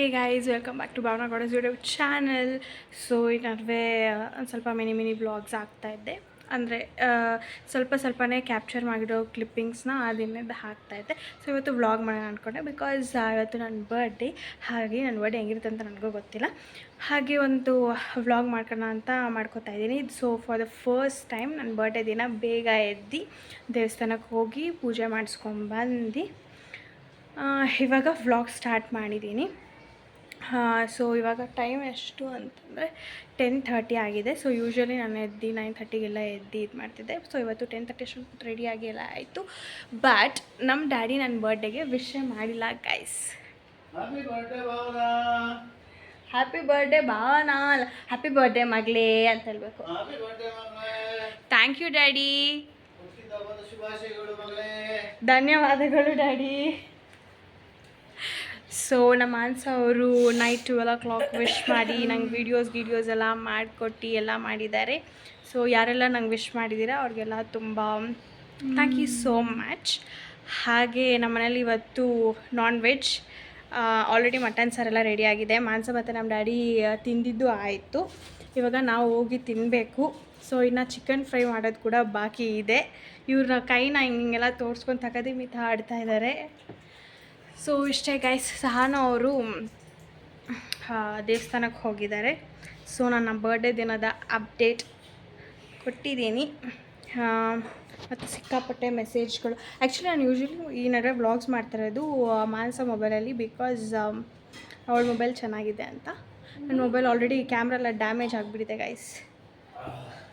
Hey guys, welcome back to Bhavana Gowda's YouTube channel. So ಈ ನಡುವೆ ಒಂದು ಸ್ವಲ್ಪ ಮಿನಿ ಬ್ಲಾಗ್ಸ್ ಆಗ್ತಾಯಿದ್ದೆ. ಅಂದರೆ ಸ್ವಲ್ಪನೇ ಕ್ಯಾಪ್ಚರ್ ಮಾಡಿರೋ ಕ್ಲಿಪ್ಪಿಂಗ್ಸ್ನ ಅದನ್ನೇ ಹಾಕ್ತಾಯಿದ್ದೆ. ಸೊ ಇವತ್ತು ವ್ಲಾಗ್ ಮಾಡೋಣ ಅಂದ್ಕೊಂಡೆ, ಬಿಕಾಸ್ ಇವತ್ತು ನನ್ನ ಬರ್ಡೇ. ಹಾಗೆ ನನ್ನ ಬರ್ಡೇ ಹೆಂಗಿರುತ್ತೆ ಅಂತ ನನಗೂ ಗೊತ್ತಿಲ್ಲ. ಹಾಗೆ ಒಂದು ವ್ಲಾಗ್ ಮಾಡ್ಕೊಳ್ಳೋಣ ಅಂತ ಮಾಡ್ಕೋತಾ ಇದ್ದೀನಿ. So for the first time ನನ್ನ ಬರ್ಡೇ ದಿನ ಬೇಗ ಎದ್ದು ದೇವಸ್ಥಾನಕ್ಕೆ ಹೋಗಿ ಪೂಜೆ ಮಾಡಿಸ್ಕೊಂಡ್ಬಂದು ಇವಾಗ ವ್ಲಾಗ್ ಸ್ಟಾರ್ಟ್ ಮಾಡಿದ್ದೀನಿ. ಸೊ ಇವಾಗ ಟೈಮ್ ಎಷ್ಟು ಅಂತಂದರೆ 10:30 ಆಗಿದೆ. ಸೊ ಯೂಶ್ವಲಿ ನಾನು 9:30ಗೆಲ್ಲ ಇದು ಮಾಡ್ತಿದ್ದೆ. ಸೊ ಇವತ್ತು 10:30 ಅಷ್ಟು ರೆಡಿಯಾಗಿ ಎಲ್ಲ ಆಯಿತು. ಬಟ್ ನಮ್ಮ ಡ್ಯಾಡಿ ನನ್ನ ಬರ್ಡೇಗೆ ವಿಶ್ ಮಾಡಿಲ್ಲ guys. Happy birthday Bhavana, happy birthday ಮಗಳೇ ಅಂತ ಹೇಳ್ಬೇಕು. Thank you daddy. ಧನ್ಯವಾದಗಳು ಡ್ಯಾಡಿ. ಸೊ ನಮ್ಮ ಮಾನ್ಸ ಅವರು ನೈಟ್ 12 o'clock ವಿಶ್ ಮಾಡಿ ನಂಗೆ ವೀಡಿಯೋಸ್ ಎಲ್ಲ ಮಾಡಿಕೊಟ್ಟು ಎಲ್ಲ ಮಾಡಿದ್ದಾರೆ. ಸೊ ಯಾರೆಲ್ಲ ನಂಗೆ ವಿಶ್ ಮಾಡಿದ್ದೀರಾ ಅವ್ರಿಗೆಲ್ಲ ತುಂಬ ಥ್ಯಾಂಕ್ ಯು ಸೋ ಮಚ್. ಹಾಗೆ ನಮ್ಮ ಮನೇಲಿ ಇವತ್ತು ನಾನ್ ವೆಜ್, ಆಲ್ರೆಡಿ ಮಟನ್ ಸಾರೆಲ್ಲ ರೆಡಿಯಾಗಿದೆ. ಮಾಂಸ ಮತ್ತು ನಮ್ಮ ಡ್ಯಾಡಿ ತಿಂದಿದ್ದು ಆಯಿತು. ಇವಾಗ ನಾವು ಹೋಗಿ ತಿನ್ನಬೇಕು. ಸೊ ಇನ್ನು ಚಿಕನ್ ಫ್ರೈ ಮಾಡೋದು ಕೂಡ ಬಾಕಿ ಇದೆ. ಇವ್ರ ಕೈನ ಹಿಂಗೆಲ್ಲ ತೋರಿಸ್ಕೊಂಡು ತಗದಿ ಮಿತ ಆಡ್ತಾ ಇದ್ದಾರೆ. ಸೊ ಇಷ್ಟೇ ಗೈಸ್. ಸಹನ ಅವರು ದೇವಸ್ಥಾನಕ್ಕೆ ಹೋಗಿದ್ದಾರೆ. ಸೊ ನನ್ನ ಬರ್ಡೇ ದಿನದ ಅಪ್ಡೇಟ್ ಕೊಟ್ಟಿದ್ದೀನಿ. ಮತ್ತು ಸಿಕ್ಕಾಪಟ್ಟೆ ಮೆಸೇಜ್ಗಳು. ಆ್ಯಕ್ಚುಲಿ ನಾನು ಯೂಶ್ವಲಿ ಈ ನಡುವೆ ವ್ಲಾಗ್ಸ್ ಮಾಡ್ತಾಯಿರೋದು ಮಾನಸ ಮೊಬೈಲಲ್ಲಿ, ಬಿಕಾಸ್ ಅವಳ ಮೊಬೈಲ್ ಚೆನ್ನಾಗಿದೆ ಅಂತ. ನನ್ನ ಮೊಬೈಲ್ ಆಲ್ರೆಡಿ ಕ್ಯಾಮ್ರಾ ಎಲ್ಲ ಡ್ಯಾಮೇಜ್ ಆಗಿಬಿಟ್ಟಿದೆ ಗೈಸ್.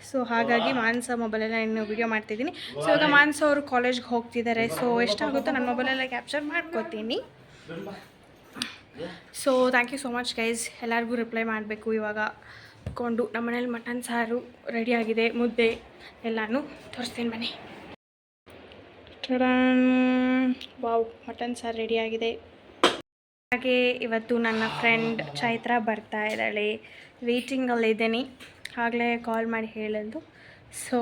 ಸೊ ಹಾಗಾಗಿ ಮಾನಸ ಮೊಬೈಲೆಲ್ಲ ಇನ್ನು ವೀಡಿಯೋ ಮಾಡ್ತಿದ್ದೀನಿ. ಸೊ ಇವಾಗ ಮಾನಸ ಅವರು ಕಾಲೇಜ್ಗೆ ಹೋಗ್ತಿದ್ದಾರೆ. ಸೊ ಎಷ್ಟಾಗುತ್ತೋ ನನ್ನ ಮೊಬೈಲೆಲ್ಲ ಕ್ಯಾಪ್ಚರ್ ಮಾಡ್ಕೋತೀನಿ. So thank you so much guys. ಎಲ್ಲರಿಗೂ ರಿಪ್ಲೈ ಮಾಡಬೇಕು ಇವಾಗ ಕೊಂಡು. ನಮ್ಮ ಮನೇಲಿ ಮಟನ್ ಸಾರು ರೆಡಿಯಾಗಿದೆ, ಮುದ್ದೆ ಎಲ್ಲನೂ ತೋರಿಸ್ತೀನಿ ಬನ್ನಿ. ವಾವ್, ಮಟನ್ ಸಾರು ರೆಡಿಯಾಗಿದೆ. ಹಾಗೆ ಇವತ್ತು ನನ್ನ ಫ್ರೆಂಡ್ ಚೈತ್ರ ಬರ್ತಾ ಇದ್ದಾಳೆ. ವೇಟಿಂಗಲ್ಲಿದ್ದೀನಿ, ಆಗಲೇ ಕಾಲ್ ಮಾಡಿ ಹೇಳಿದ್ದು. So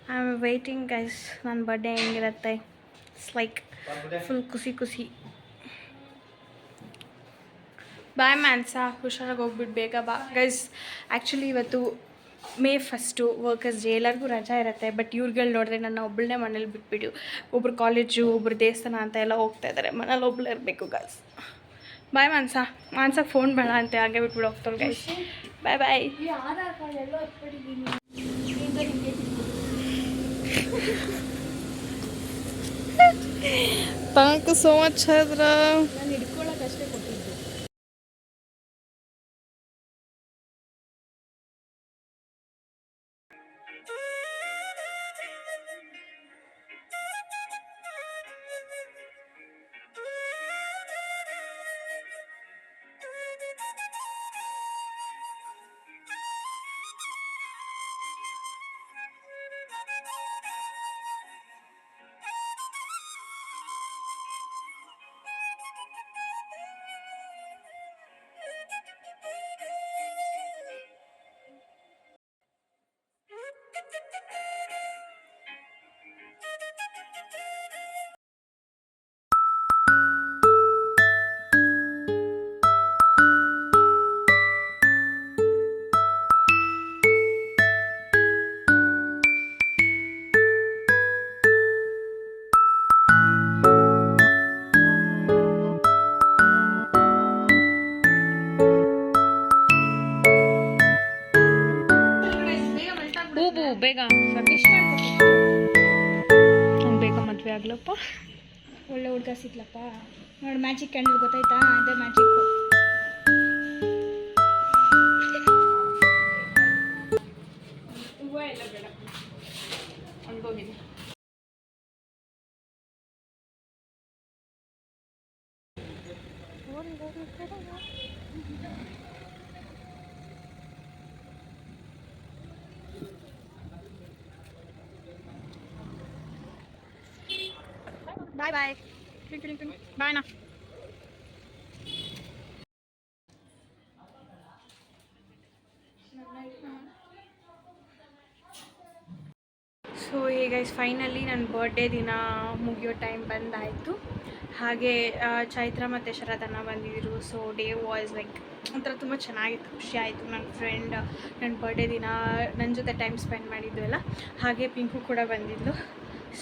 I am waiting guys. ನನ್ನ ಬರ್ಡೇ ಹೆಂಗಿರುತ್ತೆ, ಇಟ್ಸ್ ಲೈಕ್ ಫುಲ್ ಖುಷಿ. ಬಾಯ್ ಮಾನ್ಸ, ಹುಷಾರಾಗಿ ಹೋಗ್ಬಿಟ್ಟು ಬೇಗ ಬಾ ಗೈಸ್. ಆ್ಯಕ್ಚುಲಿ ಇವತ್ತು May 1 ವರ್ಕರ್ಸ್ ಡೇ, ಎಲ್ಲರಿಗೂ ರಜಾ ಇರುತ್ತೆ. ಬಟ್ ಇವ್ರುಗಳು ನೋಡಿದ್ರೆ ನನ್ನ ಒಬ್ಬಳನ್ನೇ ಮನೇಲಿ ಬಿಟ್ಬಿಟ್ಟು ಒಬ್ರು ಕಾಲೇಜು, ಒಬ್ರು ದೇವಸ್ಥಾನ ಅಂತ ಎಲ್ಲ ಹೋಗ್ತಾ ಇದ್ದಾರೆ. ಮನೇಲಿ ಒಬ್ಬಳು ಇರಬೇಕು ಗೈಸ್. ಬಾಯ್ ಮಾನ್ಸಕ್ಕೆ ಫೋನ್ ಬೇಡ ಅಂತೆ, ಹಾಗೆ ಬಿಟ್ಬಿಟ್ಟು ಹೋಗ್ತಾಳೆ guys. Bye bye. Thank you so much. ನಾನು ಹಿಡ್ಕೊಳ್ಳೋಕ್ಕಷ್ಟೇ ಕೊಟ್ಟಿದ್ದು. ಬೇಗ ಬೇಗ ಮದುವೆ ಆಗ್ಲಪ್ಪ. ಒಳ್ಳೆ ಹುಡುಗ ಸಿಗ್ಲಪ್ಪ. ನೋಡಿ ಮ್ಯಾಜಿಕ್ ಕ್ಯಾಂಡಲ್ ಗೊತ್ತಾಯ್ತಾ? ಅದೇ ಮ್ಯಾಜಿಕ್ಕು. ಹೂವು ಎಲ್ಲ ಬೇಡ, ಒಣಗೋಗಿದೆ. ಬಾಯ್ ಬಾಯ್. ಬಾಯ್ ನಾ. ಸೊ ಈಗ ಫೈನಲಿ ನನ್ನ ಬರ್ಡೇ ದಿನ ಮುಗಿಯೋ ಟೈಮ್ ಬಂದಾಯಿತು. ಹಾಗೆ ಚೈತ್ರ ಮತ್ತು ಶರದನ್ನ ಬಂದಿದ್ದರು. ಸೊ ಡೇ ವಾಸ್ ಲೈಕ್ ಒಂಥರ ತುಂಬ ಚೆನ್ನಾಗಿತ್ತು, ಖುಷಿ ಆಯಿತು. ನನ್ನ ಫ್ರೆಂಡ್ ನನ್ನ ಬರ್ಡೇ ದಿನ ನನ್ನ ಜೊತೆ ಟೈಮ್ ಸ್ಪೆಂಡ್ ಮಾಡಿದ್ದು ಎಲ್ಲ. ಹಾಗೆ ಪಿಂಕು ಕೂಡ ಬಂದಿದ್ಲು.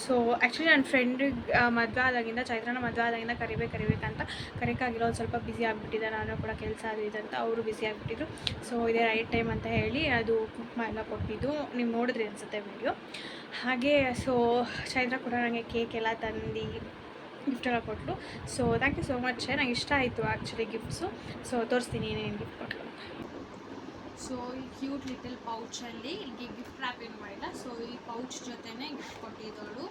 ಸೊ ಆ್ಯಕ್ಚುಲಿ ನನ್ನ ಫ್ರೆಂಡಿಗೆ ಮದುವೆ ಆದಾಗಿಂದ, ಚೈತ್ರನ ಮದುವೆ ಆದಾಗಿಂದ ಕರಿಬೇಕಂತ ಕರೆಕ್ಟಾಗಿರೋ ಒಂದು ಸ್ವಲ್ಪ ಬ್ಯುಸಿ ಆಗಿಬಿಟ್ಟಿದ್ದೆ. ನಾನು ಕೂಡ ಕೆಲಸ ಅದು ಇದಂತ ಅವರು ಬ್ಯುಸಿ ಆಗಿಬಿಟ್ಟಿದ್ರು. ಸೊ ಇದೇ ರೈಟ್ ಟೈಮ್ ಅಂತ ಹೇಳಿ ಅದು ಕುಕ್ ಎಲ್ಲ ಕೊಟ್ಟಿದ್ದು, ನೀವು ನೋಡಿದ್ರಿ ಅನಿಸುತ್ತೆ ವಿಡಿಯೋ. ಹಾಗೆ ಸೊ ಚೈತ್ರ ಕೂಡ ನನಗೆ ಕೇಕ್ ಎಲ್ಲ ತಂದು ಗಿಫ್ಟ್ ಎಲ್ಲ ಕೊಟ್ಟಳು. So thank you so much. ನಂಗೆ ಇಷ್ಟ ಆಯಿತು ಆ್ಯಕ್ಚುಲಿ ಗಿಫ್ಟ್ಸು. ಸೊ ತೋರಿಸ್ತೀನಿ ಏನೇನು ಗಿಫ್ಟ್ ಕೊಟ್ಟಳು. ಸೊ ಈ ಕ್ಯೂಟ್ ಲಿಟಲ್ ಪೌಚಲ್ಲಿ ಇಲ್ಲಿಗೆ ಗಿಫ್ಟ್ ರ್ಯಾಪ್ ಏನು ಮಾಡಿಲ್ಲ. ಸೊ ಈ ಪೌಚ್ ಜೊತೆನೇ ಗಿಫ್ಟ್ ಕೊಟ್ಟಿದ್ದವಳು.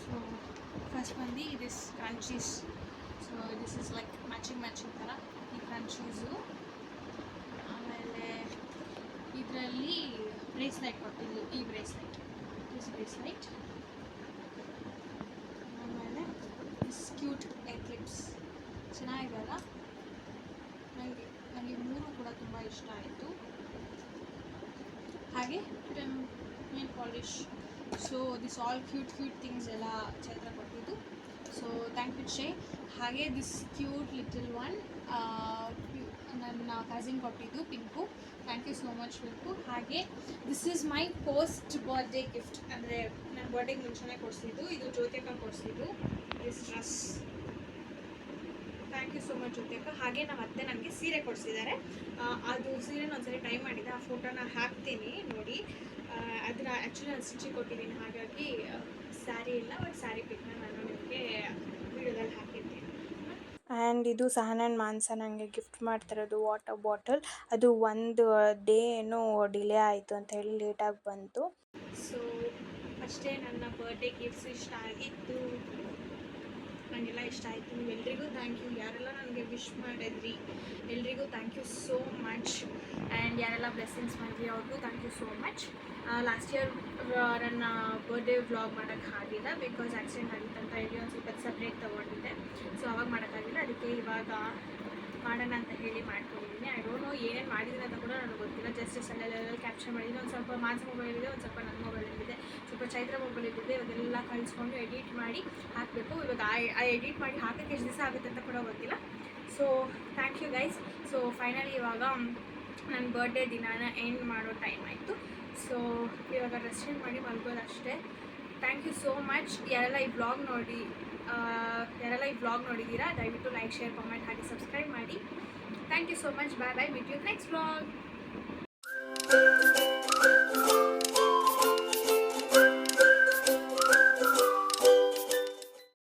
ಸೊ ಫಸ್ಟ್ ಬಂದು this crunchies. So this is like matching ಥರ ಈ ಕ್ರಂಚೀಸು. ಆಮೇಲೆ ಇದರಲ್ಲಿ ಬ್ರೇಸ್ಲೈಟ್ ಕೊಟ್ಟಿದ್ದು, ಈ ಬ್ರೇಸ್ಲೈಟ್. ಆಮೇಲೆ ದಿಸ್ ಕ್ಯೂಟ್ ಕ್ಲಿಪ್ಸ್ ಚೆನ್ನಾಗಿದೆಯಲ್ಲ. ನನಗೆ ಮೂರು ಕೂಡ ತುಂಬ ಇಷ್ಟ ಆಯಿತು. ಹಾಗೆ nail polish. So this all cute things ಎಲ್ಲ ಚೈತ್ರ ಕೊಟ್ಟಿದ್ದು. ಸೊ ಥ್ಯಾಂಕ್ ಯು ಶೇ. ಹಾಗೆ ದಿಸ್ ಕ್ಯೂಟ್ ಲಿಟಲ್ ಒನ್ ನನ್ನ ಕಸಿನ್ ಕೊಟ್ಟಿದ್ದು, Pinku. Thank you so much Pinku. ಹಾಗೆ this is my post birthday gift, ಅಂದರೆ ನನ್ನ ಬರ್ಡೇಗೆ ಮುಂಚೆನೇ ಕೊಡಿಸಿದ್ದು. ಇದು ಜ್ಯೋತಿಕ ಕೊಡಿಸಿದ್ದು, this dress. Thank you so much Jyothika. ಹಾಗೆ ನಮ್ಮ ಅತ್ತೆ ನನಗೆ ಸೀರೆ ಕೊಡಿಸಿದ್ದಾರೆ. ಅದು ಸೀರೆನ ಒಂದ್ಸರಿ ಟ್ರೈ ಮಾಡಿದ್ದೆ, ಆ ಫೋಟೋನ ಹಾಕ್ತೀನಿ ನೋಡಿ. ಅದನ್ನು ಆ್ಯಕ್ಚುಲಿ ನಾನು ಸ್ಟಿಚಿಗೆ ಕೊಟ್ಟಿದ್ದೀನಿ, ಹಾಗಾಗಿ ಸ್ಯಾರಿ ಇಲ್ಲ, ಬಟ್ ಸ್ಯಾರಿ ಪಿಕ್ನ ನಾನು ನಿಮಗೆ ವಿಡಿಯೋದಲ್ಲಿ ಹಾಕಿದ್ದೀನಿ. ಆ್ಯಂಡ್ ಇದು ಸಹನ್ ಆ್ಯಂಡ್ ಮಾನ್ಸ ನನಗೆ ಗಿಫ್ಟ್ ಮಾಡ್ತಿರೋದು ವಾಟರ್ ಬಾಟಲ್. ಅದು ಒಂದು ಡೇ ಏನೋ ಡಿಲೇ ಆಯಿತು ಅಂತ ಹೇಳಿ ಲೇಟಾಗಿ ಬಂತು. ಸೊ ಅಷ್ಟೇ, ನನ್ನ ಬರ್ಡೇ ಗಿಫ್ಟ್ಸ್ ಇಷ್ಟ ಆಗಿತ್ತು, ನನಗೆಲ್ಲ ಇಷ್ಟ ಆಯಿತು. ಎಲ್ರಿಗೂ ಥ್ಯಾಂಕ್ ಯು, ಯಾರೆಲ್ಲ ನನಗೆ ವಿಶ್ ಮಾಡಿದ್ರಿ ಎಲ್ರಿಗೂ thank you so much. And ಯಾರೆಲ್ಲ ಬ್ಲೆಸ್ಸಿಂಗ್ಸ್ ಮಾಡಿದ್ರಿ ಅವ್ರಿಗೂ thank you so much. Last year ನನ್ನ ಬರ್ಡೇ ವ್ಲಾಗ್ ಮಾಡೋಕ್ಕೆ ಆಗಿಲ್ಲ, ಬಿಕಾಸ್ ಆಕ್ಸಿಡೆಂಟ್ ಆಗಿತ್ತು ಅಂತ ಹೇಳಿ ಒಂದು ಸ್ವಲ್ಪ ಸಪ್ರೇಟ್ ತೊಗೊಂಡಿದ್ದೆ. ಸೊ ಅವಾಗ ಮಾಡೋಕ್ಕಾಗಿಲ್ಲ, ಅದಕ್ಕೆ ಇವಾಗ ಮಾಡೋಣ ಅಂತ ಹೇಳಿ ಮಾಡ್ಕೊಂಡಿದ್ದೀನಿ. ಐ ಡೋಂಟ್ ನೋ ಏನೇನು ಮಾಡಿದ್ದೀನಿ ಅಂತ ಕೂಡ ನನಗೆ ಗೊತ್ತಿಲ್ಲ. ಜಸ್ಟ್ ಸಣ್ಣದೆಲ್ಲ ಕ್ಯಾಪ್ಚರ್ ಮಾಡಿದ್ದೀನಿ. ಒಂದು ಸ್ವಲ್ಪ ಮಾನ್ಸ ಮೊಬೈಲಿದೆ, ಒಂದು ಸ್ವಲ್ಪ ನನ್ನ ಮೊಬೈಲಲ್ಲಿದೆ, ಸ್ವಲ್ಪ ಚೈತ್ರ ಮೊಬೈಲಿದೆ. ಇವಾಗೆಲ್ಲ ಕಳಿಸ್ಕೊಂಡು ಎಡಿಟ್ ಮಾಡಿ ಹಾಕಬೇಕು. ಇವಾಗ ಆ ಎಡಿಟ್ ಮಾಡಿ ಹಾಕೋಕ್ಕೆ ಎಷ್ಟು ದಿವಸ ಆಗುತ್ತೆ ಅಂತ ಕೂಡ ಗೊತ್ತಿಲ್ಲ. So thank you guys. So finally ಇವಾಗ ನನ್ನ ಬರ್ಡೇ ದಿನಾನ ಎಂಡ್ ಮಾಡೋ ಟೈಮ್ ಆಯಿತು. ಸೊ ಇವಾಗ ರೆಸ್ಟೆಂಟ್ ಮಾಡಿ ಮಲ್ಗೋದು ಅಷ್ಟೇ. Thank you so much. ಯಾರೆಲ್ಲ ಈ ಬ್ಲಾಗ್ ನೋಡಿದ್ದೀರಾ ದಯವಿಟ್ಟು ಲೈಕ್, ಶೇರ್, ಕಾಮೆಂಟ್ ಹಾಗೆ ಸಬ್ಸ್ಕ್ರೈಬ್ ಮಾಡಿ. Thank you so much. Bye bye. Meet you next blog.